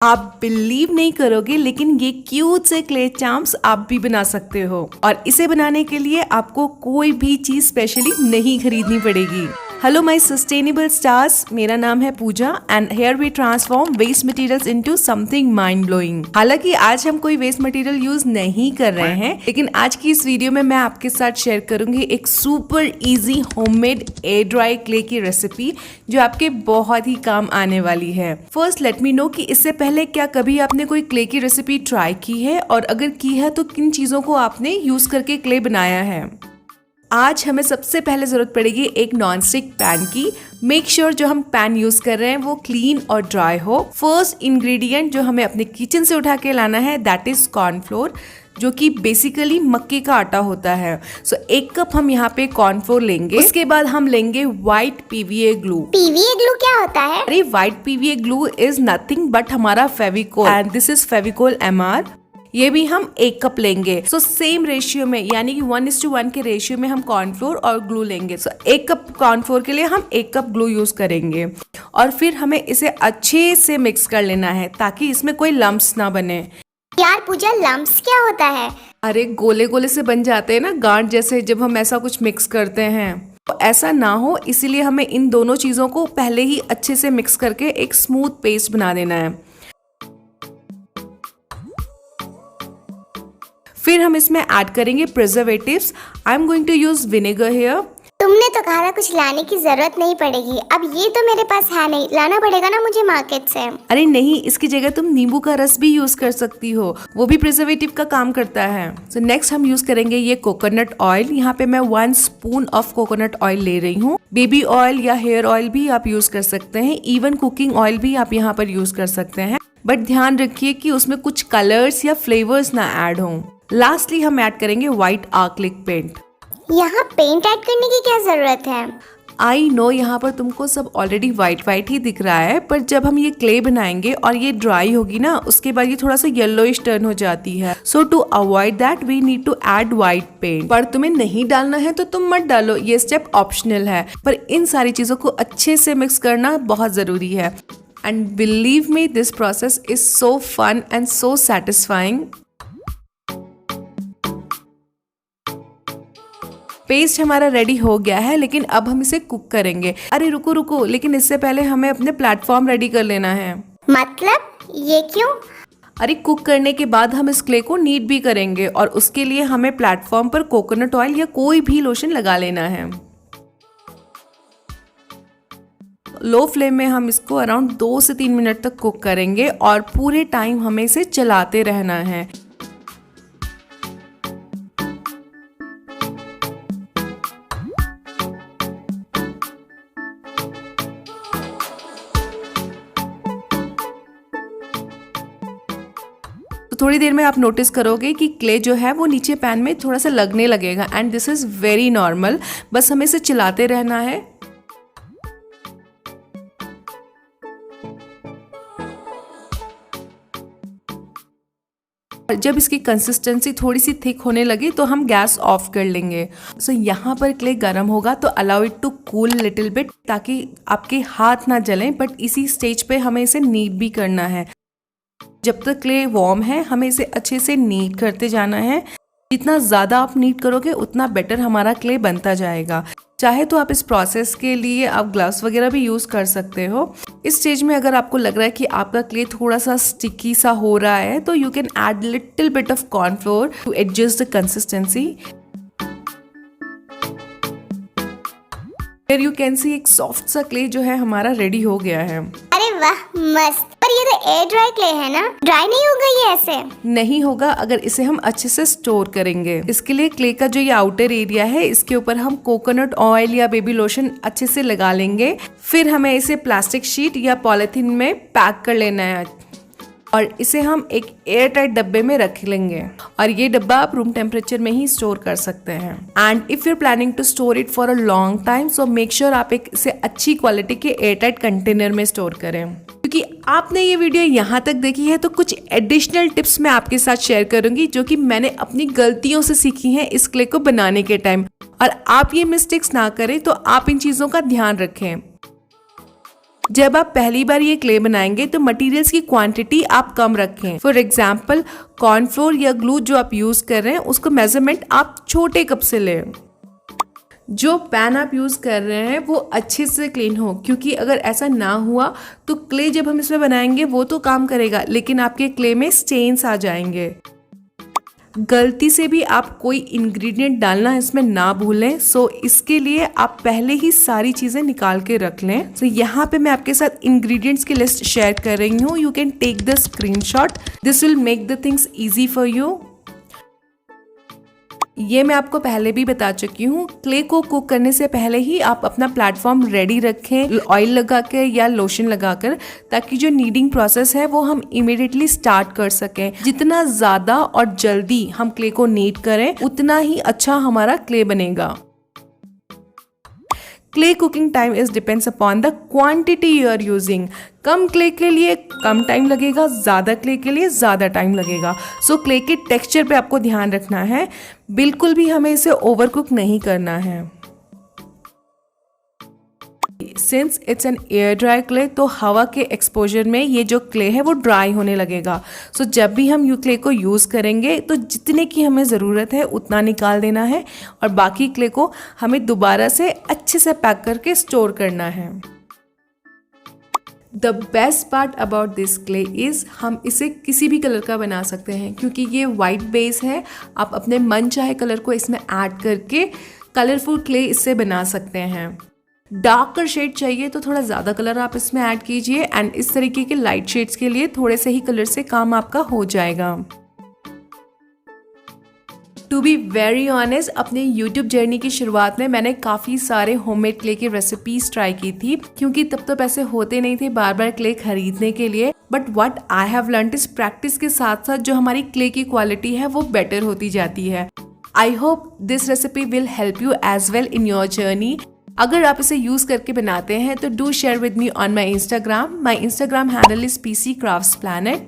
आप बिलीव नहीं करोगे लेकिन ये क्यूट से क्ले चार्म्स आप भी बना सकते हो और इसे बनाने के लिए आपको कोई भी चीज स्पेशली नहीं खरीदनी पड़ेगी। हेलो माय सस्टेनेबल स्टार्स, मेरा नाम है Pooja and here we transform waste materials into something mind blowing. हालांकि आज हम कोई वेस्ट मटेरियल यूज नहीं कर रहे हैं, लेकिन आज की इस वीडियो में मैं आपके साथ शेयर करूंगी एक super easy homemade air dry clay की रेसिपी जो आपके बहुत ही काम आने वाली है। फर्स्ट लेट मी नो कि इससे पहले क्या कभी आपने कोई क्ले की रेसिपी ट्राई की है, और अगर की है तो किन चीजों को आपने यूज करके क्ले बनाया है। आज हमें सबसे पहले जरूरत पड़ेगी एक नॉन स्टिक पैन की। मेक श्योर जो हम पैन यूज कर रहे हैं वो क्लीन और ड्राई हो। फर्स्ट इंग्रेडिएंट जो हमें अपने किचन से उठा के लाना है दैट इज कॉर्नफ्लोर, जो कि बेसिकली मक्के का आटा होता है। सो 1 कप हम यहाँ पे कॉर्नफ्लोर लेंगे। उसके बाद हम लेंगे white PVA glue. PVA glue क्या होता है? अरे white PVA glue is nothing but हमारा Fevicol and this is Fevicol MR। ये भी हम 1 कप लेंगे। सो सेम रेशियो में, यानी कि 1:1 के रेशियो में हम कॉर्नफ्लोर और ग्लू लेंगे। सो 1 कप कॉर्नफ्लोर के लिए हम 1 कप ग्लू यूज करेंगे और फिर हमें इसे अच्छे से मिक्स कर लेना है ताकि इसमें कोई लम्प्स ना बने। यार पूजा, लम्प्स क्या होता है? अरे गोले गोले से बन जाते हैं ना, गांठ जैसे, जब हम ऐसा कुछ मिक्स करते हैं। तो ऐसा ना हो इसीलिए हमें इन दोनों चीजों को पहले ही अच्छे से मिक्स करके एक स्मूथ पेस्ट बना देना है। फिर हम इसमें ऐड करेंगे preservatives. I am going to use vinegar here. तुमने तो कहा था कुछ लाने की जरूरत नहीं पड़ेगी, अब ये तो मेरे पास है नहीं, लाना पड़ेगा ना मुझे मार्केट से। अरे नहीं, इसकी जगह तुम नींबू का रस भी यूज कर सकती हो, वो भी प्रिजर्वेटिव का काम करता है। सो नेक्स्ट हम यूज करेंगे ये कोकोनट ऑयल। यहाँ पे मैं 1 स्पून ऑफ कोकोनट ऑयल ले रही हूँ। बेबी ऑयल या हेयर ऑयल भी आप यूज कर सकते हैं, इवन कुकिंग ऑयल भी आप यहाँ पर यूज कर सकते हैं, बट ध्यान रखिए कि उसमें कुछ कलर्स या फ्लेवर्स ना ऐड हों। लास्टली हम ऐड करेंगे व्हाइट आर्क्लिक पेंट। यहाँ पेंट ऐड करने की क्या जरूरत है? आई नो यहाँ पर तुमको सब ऑलरेडी व्हाइट ही दिख रहा है, पर जब हम ये क्ले बनाएंगे और ये ड्राई होगी ना, उसके बाद ये थोड़ा सा येलोइश टर्न हो जाती है। So to avoid that we need to add white paint. पर तुम्हें नहीं डालना है तो तुम मत डालो, ये स्टेप ऑप्शनल है, पर इन सारी चीजों को अच्छे से मिक्स करना बहुत जरूरी है। And believe me, this process is so fun and so satisfying. Paste हमारा रेडी हो गया है, लेकिन अब हम इसे कुक करेंगे। अरे रुको रुको, लेकिन इससे पहले हमें अपने प्लेटफॉर्म रेडी कर लेना है। मतलब ये क्यों? अरे कुक करने के बाद हम इस क्ले को नीट भी करेंगे और उसके लिए हमें प्लेटफॉर्म पर कोकोनट ऑयल या कोई भी लोशन लगा लेना है। लो फ्लेम में हम इसको अराउंड 2 से 3 मिनट तक कुक करेंगे और पूरे टाइम हमें इसे चलाते रहना है। थोड़ी देर में आप नोटिस करोगे कि क्ले जो है वो नीचे पैन में थोड़ा सा लगने लगेगा and this is very normal. बस हमें इसे चलाते रहना है। जब इसकी कंसिस्टेंसी थोड़ी सी थिक होने लगे तो हम गैस ऑफ कर लेंगे। सो यहाँ पर क्ले गर्म होगा तो allow it to cool little bit ताकि आपके हाथ ना जलें, बट इसी स्टेज पे हमें इसे नीट भी करना है। जब तक क्ले वार्म है हमें इसे अच्छे से नीट करते जाना है। जितना ज़्यादा आप नीट करोगे उतना बेटर हमारा क्ले बनता जाएगा। चाहे तो आप इस प्रोसेस के लिए आप ग्लव्स वगैरह भी यूज़ कर सकते हो। इस स्टेज में अगर आपको लग रहा है कि आपका क्ले थोड़ा सा स्टिकी सा हो रहा है तो you can add little bit of cornflour to adjust the consistency. फिर यू कैन सी एक सॉफ्ट सा क्ले जो है हमारा रेडी हो गया है। अरे वाह, मस्त। पर ये तो एयर ड्राई क्ले है ना, ड्राई नहीं होगा ये ऐसे? नहीं होगा अगर इसे हम अच्छे से स्टोर करेंगे। इसके लिए क्ले का जो ये आउटर एरिया है इसके ऊपर हम कोकोनट ऑयल या बेबी लोशन अच्छे से लगा लेंगे। फिर हमें इसे प्लास्टिक शीट या पॉलिथीन में पैक कर लेना है और इसे हम एक एयर टाइट डब्बे में रख लेंगे और ये डब्बा आप रूम टेम्परेचर में ही स्टोर कर सकते हैं। And if you are planning to store it for a long time so make sure आप एक इसे अच्छी क्वालिटी के एयर टाइट कंटेनर में स्टोर करें। क्योंकि आपने ये वीडियो यहाँ तक देखी है तो कुछ एडिशनल टिप्स मैं आपके साथ शेयर करूंगी जो कि मैंने अपनी गलतियों से सीखी हैं इस क्ले को बनाने के टाइम, और आप ये मिस्टेक्स ना करें तो आप इन चीजों का ध्यान रखें। जब आप पहली बार ये क्ले बनाएंगे तो मटेरियल्स की क्वांटिटी आप कम रखें। फॉर एग्जाम्पल कॉर्नफ्लोर या ग्लू जो आप यूज कर रहे हैं उसको मेजरमेंट आप छोटे कप से लें। जो पैन आप यूज कर रहे हैं वो अच्छे से क्लीन हो, क्योंकि अगर ऐसा ना हुआ तो क्ले जब हम इसमें बनाएंगे वो तो काम करेगा लेकिन आपके क्ले में स्टेन्स आ जाएंगे। गलती से भी आप कोई इंग्रेडिएंट डालना इसमें ना भूलें। सो इसके लिए आप पहले ही सारी चीज़ें निकाल के रख लें। सो यहाँ पे मैं आपके साथ इंग्रेडिएंट्स की लिस्ट शेयर कर रही हूँ। You can take the screenshot, this will make the things easy for you. ये मैं आपको पहले भी बता चुकी हूँ, क्ले को कुक करने से पहले ही आप अपना प्लेटफॉर्म रेडी रखें ऑयल लगा कर या लोशन लगाकर, ताकि जो नीडिंग प्रोसेस है वो हम इमीडिएटली स्टार्ट कर सकें। जितना ज़्यादा और जल्दी हम क्ले को नीड करें उतना ही अच्छा हमारा क्ले बनेगा। Clay cooking time is depends upon the quantity you are using. कम क्ले के लिए कम टाइम लगेगा, ज़्यादा क्ले के लिए ज़्यादा टाइम लगेगा। सो क्ले के टेक्सचर पे आपको ध्यान रखना है, बिल्कुल भी हमें इसे ओवर कुक नहीं करना है। Since it's an air dry clay तो हवा के एक्सपोजर में ये जो क्ले है वो ड्राई होने लगेगा। सो जब भी हम क्ले को यूज़ करेंगे तो जितने की हमें ज़रूरत है उतना निकाल देना है और बाकी क्ले को हमें दोबारा से अच्छे से पैक करके स्टोर करना है। The best part about this clay is हम इसे किसी भी कलर का बना सकते हैं, क्योंकि ये वाइट बेस है। आप अपने मन चाहे कलर को इसमें ऐड करके कलरफुल क्ले इससे बना सकते हैं। डार्कर शेड चाहिए तो थोड़ा ज़्यादा कलर आप इसमें ऐड कीजिए एंड इस तरीके के लाइट शेड्स के लिए थोड़े से ही कलर से काम आपका हो जाएगा। टू बी वेरी ऑनेस्ट, अपने YouTube जर्नी की शुरुआत में मैंने काफ़ी सारे होममेड क्ले की रेसिपीज ट्राई की थी, क्योंकि तब तो पैसे होते नहीं थे बार बार क्ले खरीदने के लिए। But what I have learned इस प्रैक्टिस के साथ साथ जो हमारी क्ले की क्वालिटी है वो बेटर होती जाती है। I hope this recipe will help you as well in your journey. अगर आप इसे यूज करके बनाते हैं तो do share with me on my Instagram. My Instagram handle is PC Crafts Planet।